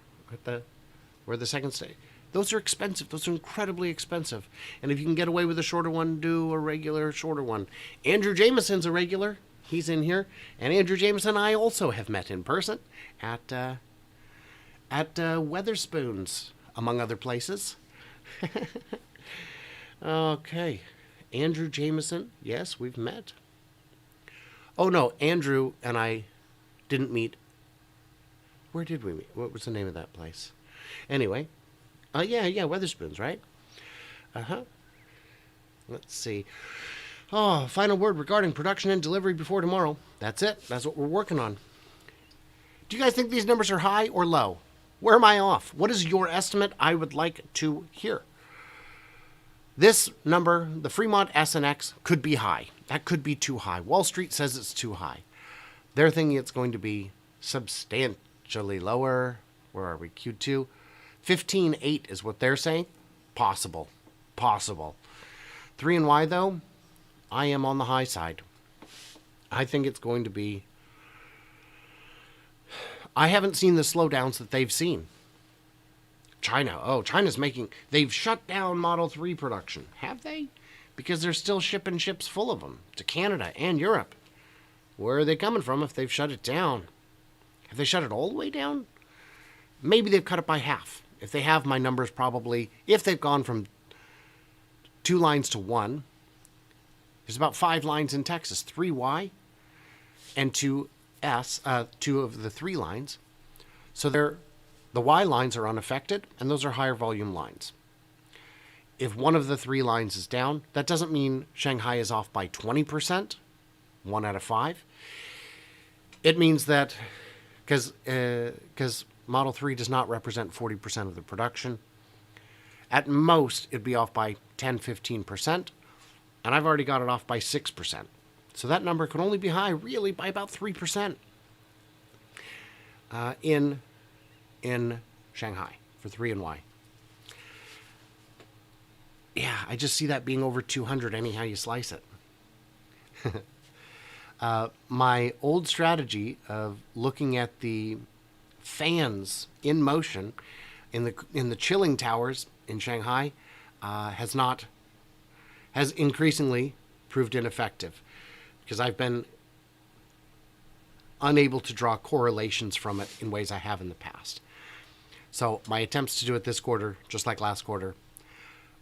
the second stage, those are expensive. Those are incredibly expensive. And if you can get away with a shorter one, do a regular shorter one. Andrew Jameson's a regular. He's in here. And Andrew Jameson and I also have met in person at Weatherspoons, among other places. Okay. Andrew Jameson. Yes, we've met. Oh, no. Andrew and I didn't meet. Where did we meet? What was the name of that place? Anyway. Yeah, Weatherspoons, right? Let's see. Oh, final word regarding production and delivery before tomorrow. That's it. That's what we're working on. Do you guys think these numbers are high or low? Where am I off? What is your estimate? I would like to hear. This number, the Fremont SNX, could be high. That could be too high. Wall Street says it's too high. They're thinking it's going to be substantially lower. Where are we? Q2. 15.8 is what they're saying. Possible. 3 and Y, though, I am on the high side. I think it's going to be... I haven't seen the slowdowns that they've seen. China's making... They've shut down Model 3 production. Have they? Because they're still shipping ships full of them to Canada and Europe. Where are they coming from if they've shut it down? Have they shut it all the way down? Maybe they've cut it by half. If they have, my numbers probably... If they've gone from 2 lines to 1... There's about 5 lines in Texas. 3Y and 2S, 2 of the 3 lines. So the Y lines are unaffected, and those are higher volume lines. If one of the 3 lines is down, that doesn't mean Shanghai is off by 20%, 1 out of 5. It means that, because Model 3 does not represent 40% of the production, at most it'd be off by 10-15%. And I've already got it off by 6%. So that number could only be high, really, by about 3% in Shanghai for 3 and Y. Yeah, I just see that being over 200 anyhow you slice it. My old strategy of looking at the fans in motion in the chilling towers in Shanghai has increasingly proved ineffective, because I've been unable to draw correlations from it in ways I have in the past. So my attempts to do it this quarter, just like last quarter,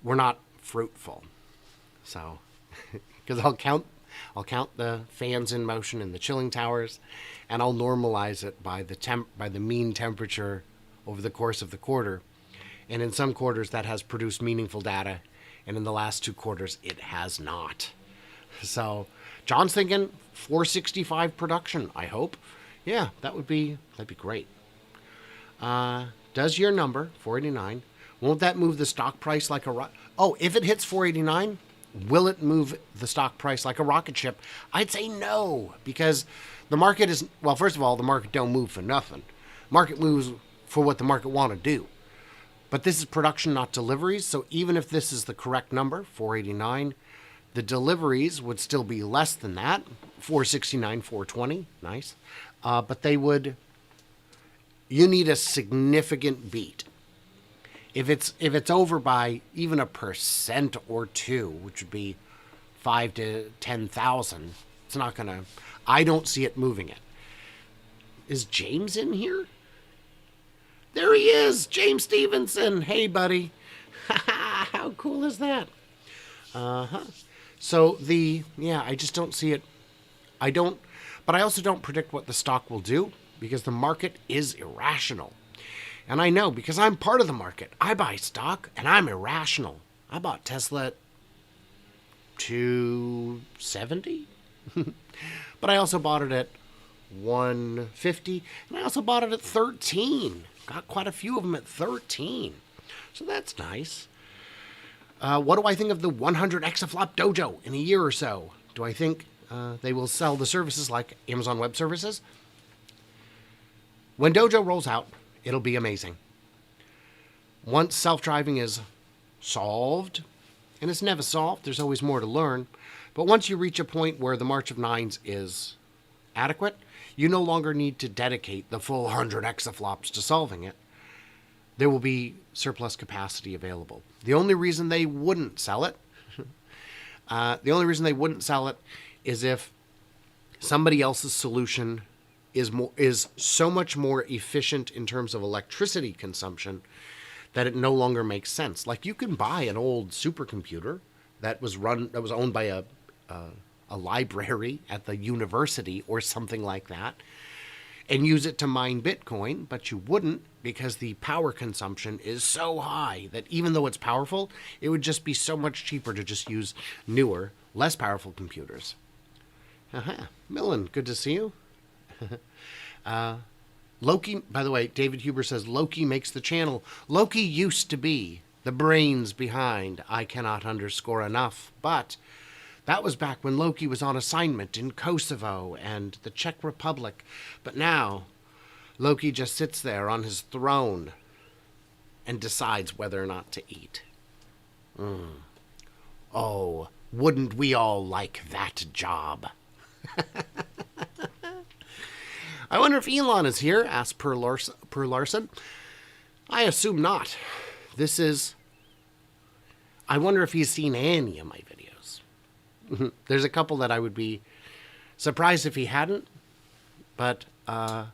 were not fruitful. So, because I'll count the fans in motion in the chilling towers, and I'll normalize it by the mean temperature over the course of the quarter. And in some quarters that has produced meaningful data, and in the last 2 quarters, it has not. So, John's thinking 465 production, I hope. Yeah, that'd be great. Does your number, 489, won't that move the stock price like a rocket? Oh, if it hits 489, will it move the stock price like a rocket ship? I'd say no, because the market is... Well, first of all, the market don't move for nothing. Market moves for what the market want to do. But this is production, not deliveries. So even if this is the correct number, 489, the deliveries would still be less than that, 469, 420. Nice. But they would... You need a significant beat. If it's over by even 1% or 2, which would be 5 to 10,000, it's not going to... I don't see it moving it. Is James in here? There he is, James Stevenson. Hey, buddy. How cool is that? So I just don't see it. But I also don't predict what the stock will do, because the market is irrational. And I know, because I'm part of the market. I buy stock, and I'm irrational. I bought Tesla at 270, but I also bought it at 150, and I also bought it at 13. Got quite a few of them at 13. So that's nice. What do I think of the 100 exaflop dojo in a year or so? Do I think they will sell the services like Amazon Web Services? When Dojo rolls out, it'll be amazing. Once self-driving is solved, and it's never solved, there's always more to learn, but once you reach a point where the March of Nines is adequate, you no longer need to dedicate the full 100 exaflops to solving it. There will be surplus capacity available. The only reason they wouldn't sell it, is if somebody else's solution is so much more efficient in terms of electricity consumption that it no longer makes sense. Like, you can buy an old supercomputer that was owned by a library at the university or something like that, and use it to mine Bitcoin, but you wouldn't, because the power consumption is so high that even though it's powerful, it would just be so much cheaper to just use newer, less powerful computers. Millen, good to see you. Loki, by the way, David Huber says, Loki makes the channel. Loki used to be the brains behind I Cannot Underscore Enough, but that was back when Loki was on assignment in Kosovo and the Czech Republic. But now, Loki just sits there on his throne and decides whether or not to eat. Oh, wouldn't we all like that job? I wonder if Elon is here, asked Per Larson. I assume not. I wonder if he's seen any of my videos. There's a couple that I would be surprised if he hadn't, but as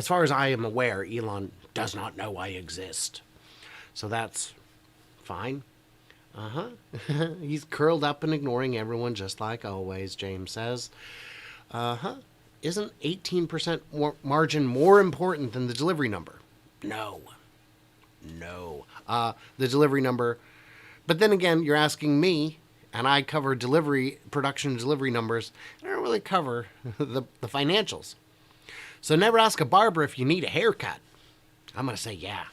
far as I am aware, Elon does not know I exist. So that's fine. He's curled up and ignoring everyone just like always, James says. Isn't 18% margin more important than the delivery number? No. The delivery number. But then again, you're asking me, and I cover production delivery numbers. I don't really cover the financials. So never ask a barber if you need a haircut. I'm going to say yeah.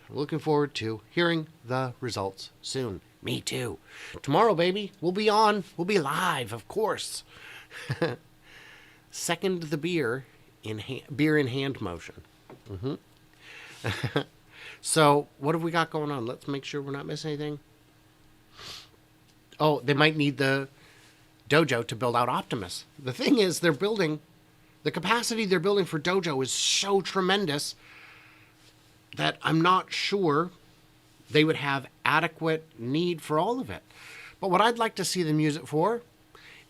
Looking forward to hearing the results soon. Me too. Tomorrow, baby, we'll be on. We'll be live, of course. Second the beer in hand motion. So what have we got going on? Let's make sure we're not missing anything. Oh, they might need the Dojo to build out Optimus. The thing is, the capacity they're building for Dojo is so tremendous that I'm not sure they would have adequate need for all of it. But what I'd like to see them use it for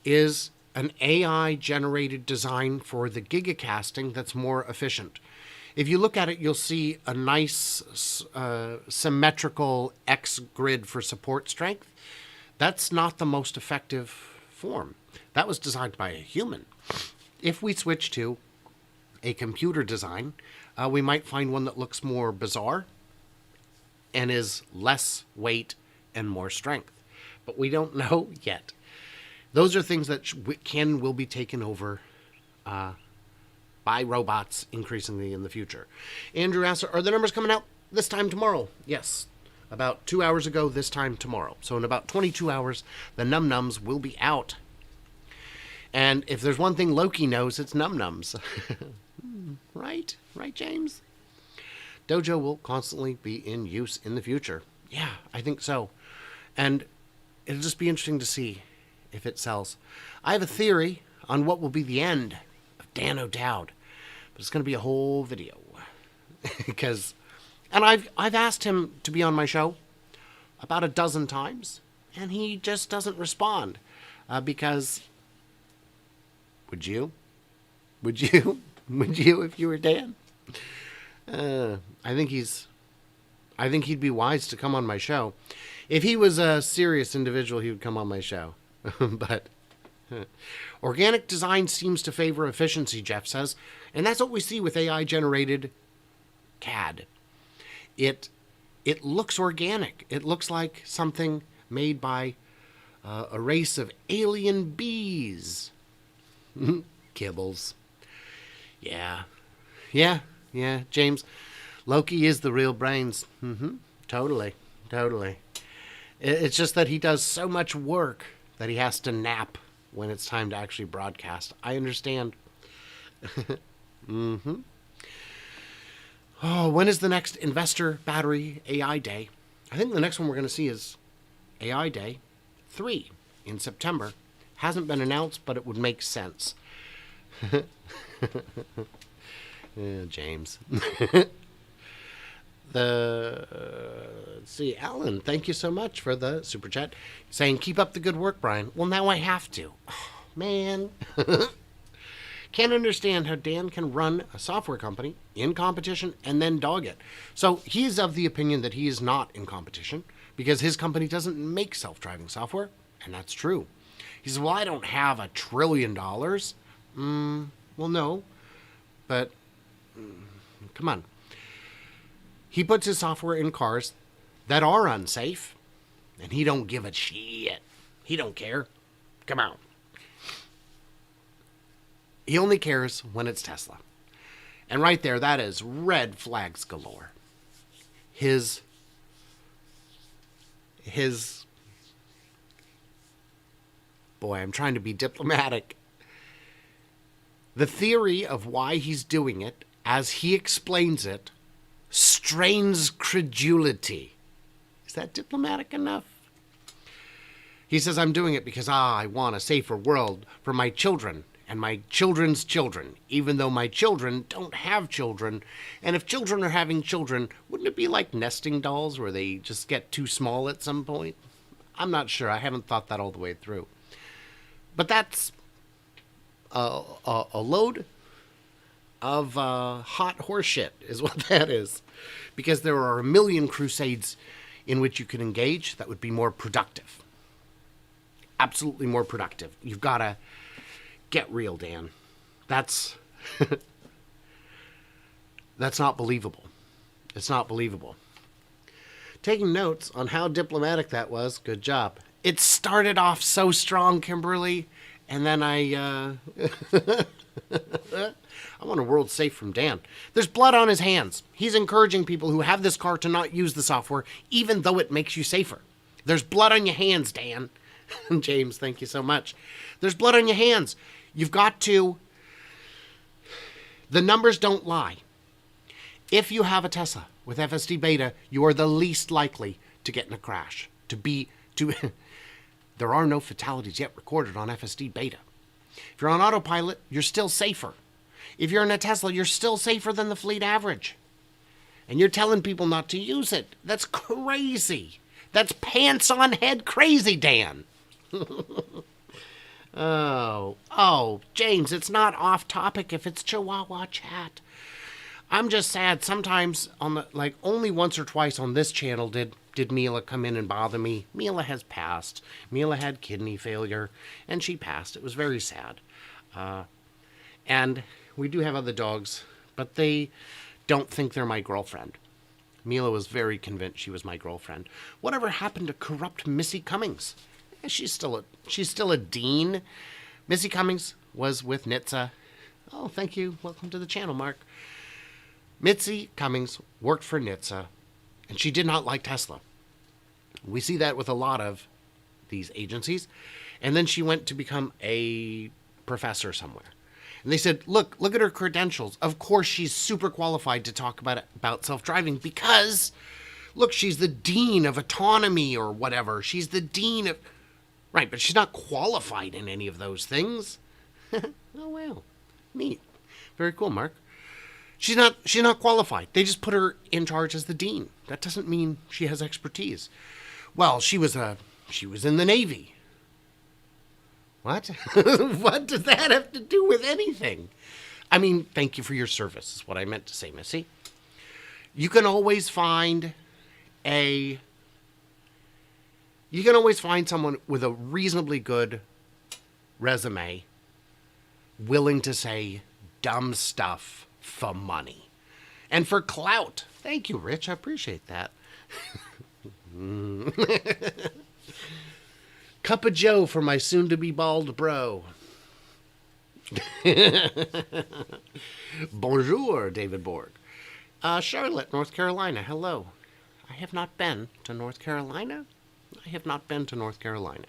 is an AI-generated design for the gigacasting that's more efficient. If you look at it, you'll see a nice symmetrical X grid for support strength. That's not the most effective form. That was designed by a human. If we switch to a computer design, we might find one that looks more bizarre and is less weight and more strength. But we don't know yet. Those are things that will be taken over by robots increasingly in the future. Andrew asks, are the numbers coming out this time tomorrow? Yes. About 2 hours ago, this time tomorrow. So in about 22 hours, the num-nums will be out. And if there's one thing Loki knows, it's num-nums. Right? Right, James? Dojo will constantly be in use in the future. Yeah, I think so. And it'll just be interesting to see if it sells. I have a theory on what will be the end of Dan O'Dowd, but it's going to be a whole video. And I've asked him to be on my show about a dozen times, and he just doesn't respond. Because, would you? Would you if you were Dan? I think he'd be wise to come on my show. If he was a serious individual, he would come on my show. But organic design seems to favor efficiency, Jeff says, and that's what we see with AI-generated CAD. It looks organic. It looks like something made by a race of alien bees. Kibbles. Yeah, James. Loki is the real brains. Totally. Totally. It's just that he does so much work that he has to nap when it's time to actually broadcast. I understand. Oh, when is the next Investor Battery AI Day? I think the next one we're going to see is AI Day 3 in September. Hasn't been announced, but it would make sense. James. Let's see, Alan, thank you so much for the super chat. Saying, keep up the good work, Brian. Well, now I have to. Oh, man. Can't understand how Dan can run a software company in competition and then dog it. So he's of the opinion that he is not in competition because his company doesn't make self-driving software, and that's true. He says, well, I don't have $1 trillion. Well, no, but come on. He puts his software in cars that are unsafe, and he don't give a shit. He don't care. Come on. He only cares when it's Tesla. And right there, that is red flags galore. His boy, I'm trying to be diplomatic. The theory of why he's doing it, as he explains it, strains credulity. Is that diplomatic enough? He says, I'm doing it because I want a safer world for my children and my children's children, even though my children don't have children. And if children are having children, wouldn't it be like nesting dolls where they just get too small at some point? I'm not sure. I haven't thought that all the way through. But that's a load of hot horseshit is what that is. Because there are a million crusades in which you can engage that would be more productive. Absolutely more productive. You've got to get real, Dan. That's that's not believable. It's not believable. Taking notes on how diplomatic that was. Good job. It started off so strong, Kimberly, and then I want a world safe from Dan. There's blood on his hands. He's encouraging people who have this car to not use the software, even though it makes you safer. There's blood on your hands, Dan. James, thank you so much. There's blood on your hands. You've got to... The numbers don't lie. If you have a Tesla with FSD beta, you are the least likely to get in a crash. There are no fatalities yet recorded on FSD beta. If you're on autopilot, you're still safer. If you're in a Tesla, you're still safer than the fleet average. And you're telling people not to use it. That's crazy. That's pants on head crazy, Dan. Oh, James, it's not off topic if it's Chihuahua chat. I'm just sad sometimes only once or twice on this channel did Mila come in and bother me. Mila has passed. Mila had kidney failure and she passed. It was very sad. And we do have other dogs, but they don't think they're my girlfriend. Mila was very convinced she was my girlfriend. Whatever happened to corrupt Missy Cummings? She's still a dean. Missy Cummings was with NHTSA. Oh, thank you. Welcome to the channel, Mark. Missy Cummings worked for NHTSA, and she did not like Tesla. We see that with a lot of these agencies. And then she went to become a professor somewhere. And they said, look at her credentials. Of course, she's super qualified to talk about self-driving because, look, she's the dean of autonomy or whatever. She's the dean of... Right, but she's not qualified in any of those things. Oh, well. Neat. Very cool, Mark. She's not qualified. They just put her in charge as the dean. That doesn't mean she has expertise. Well, she was in the Navy. What? What does that have to do with anything? I mean, thank you for your service, is what I meant to say, Missy. You can always find someone with a reasonably good resume willing to say dumb stuff for money and for clout. Thank you, Rich. I appreciate that. Cup of Joe for my soon-to-be bald bro. Bonjour, David Borg. Charlotte, North Carolina. Hello. I have not been to North Carolina. I have not been to North Carolina.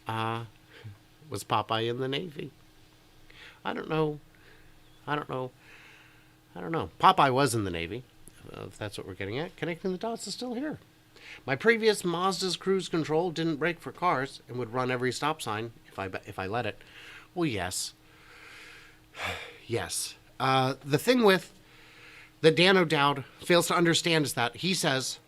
Was Popeye in the Navy? I don't know. I don't know. I don't know. Popeye was in the Navy, if that's what we're getting at. Connecting the dots is still here. My previous Mazda's cruise control didn't brake for cars and would run every stop sign if I let it. Well, yes. Yes. The thing with that Dan O'Dowd fails to understand is that he says,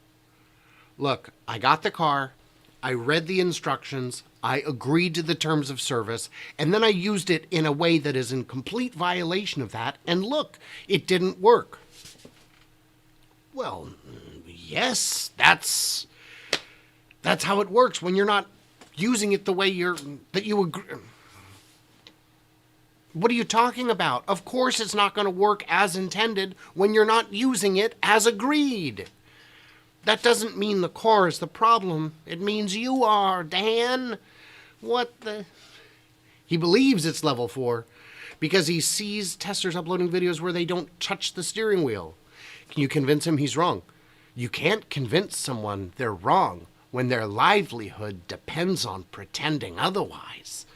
look, I got the car, I read the instructions, I agreed to the terms of service, and then I used it in a way that is in complete violation of that, and look, it didn't work. Well, yes, that's how it works when you're not using it the way you agree. What are you talking about? Of course it's not going to work as intended when you're not using it as agreed. That doesn't mean the car is the problem. It means you are, Dan. What the? He believes it's level 4 because he sees testers uploading videos where they don't touch the steering wheel. Can you convince him he's wrong? You can't convince someone they're wrong when their livelihood depends on pretending otherwise.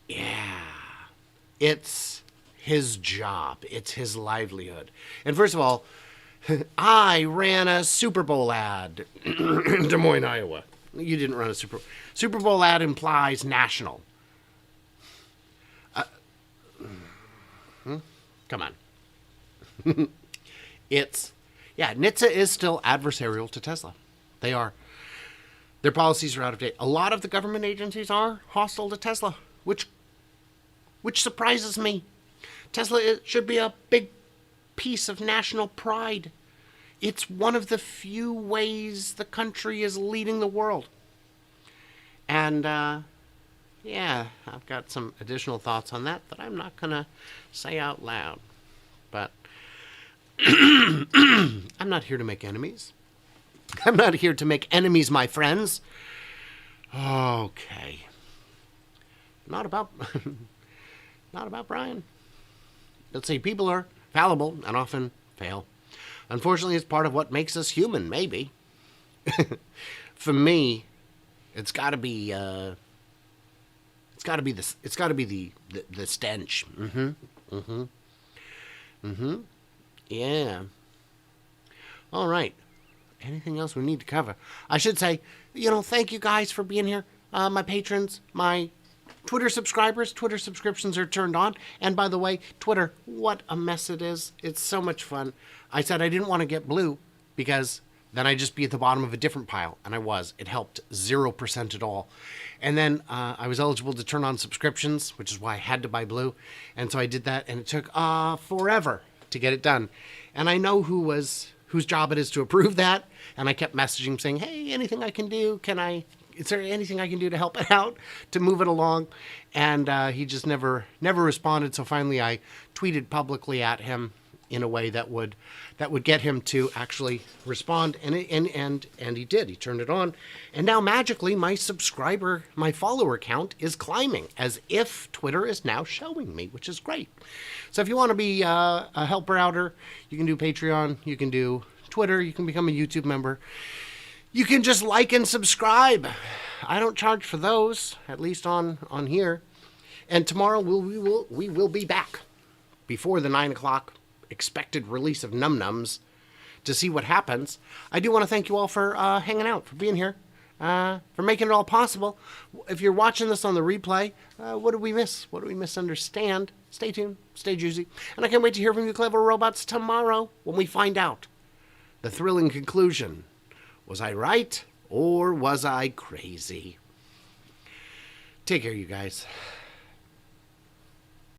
Yeah. It's his job. It's his livelihood. And first of all, I ran a Super Bowl ad in Des Moines, Iowa. You didn't run a Super Bowl ad implies national. Come on. NHTSA is still adversarial to Tesla. They are. Their policies are out of date. A lot of the government agencies are hostile to Tesla, which surprises me. Tesla should be a big piece of national pride. It's one of the few ways the country is leading the world. And, I've got some additional thoughts on that I'm not going to say out loud. But I'm not here to make enemies. I'm not here to make enemies, my friends. Okay. Not about Brian. Let's see, people are fallible and often fail. Unfortunately, it's part of what makes us human, maybe. For me, it's got to be the stench. Yeah. All right. Anything else we need to cover? I should say, thank you guys for being here. My patrons, my Twitter subscribers, Twitter subscriptions are turned on. And by the way, Twitter, what a mess it is. It's so much fun. I said I didn't want to get blue because then I'd just be at the bottom of a different pile. And I was. It helped 0% at all. And then I was eligible to turn on subscriptions, which is why I had to buy blue. And so I did that, and it took forever to get it done. And I know whose job it is to approve that. And I kept messaging him saying, hey, anything I can do? Is there anything I can do to help it out, to move it along? And he just never responded. So finally I tweeted publicly at him in a way that would get him to actually respond. And he did. He turned it on. And now magically my follower count is climbing as if Twitter is now showing me, which is great. So if you want to be a helper outer, you can do Patreon, you can do Twitter, you can become a YouTube member. You can just like and subscribe. I don't charge for those, at least on here. And tomorrow we will be back before the 9 o'clock expected release of Num Nums to see what happens. I do want to thank you all for hanging out, for being here, for making it all possible. If you're watching this on the replay, what did we miss? What did we misunderstand? Stay tuned, stay juicy. And I can't wait to hear from you clever robots tomorrow when we find out the thrilling conclusion. Was I right or was I crazy? Take care, you guys.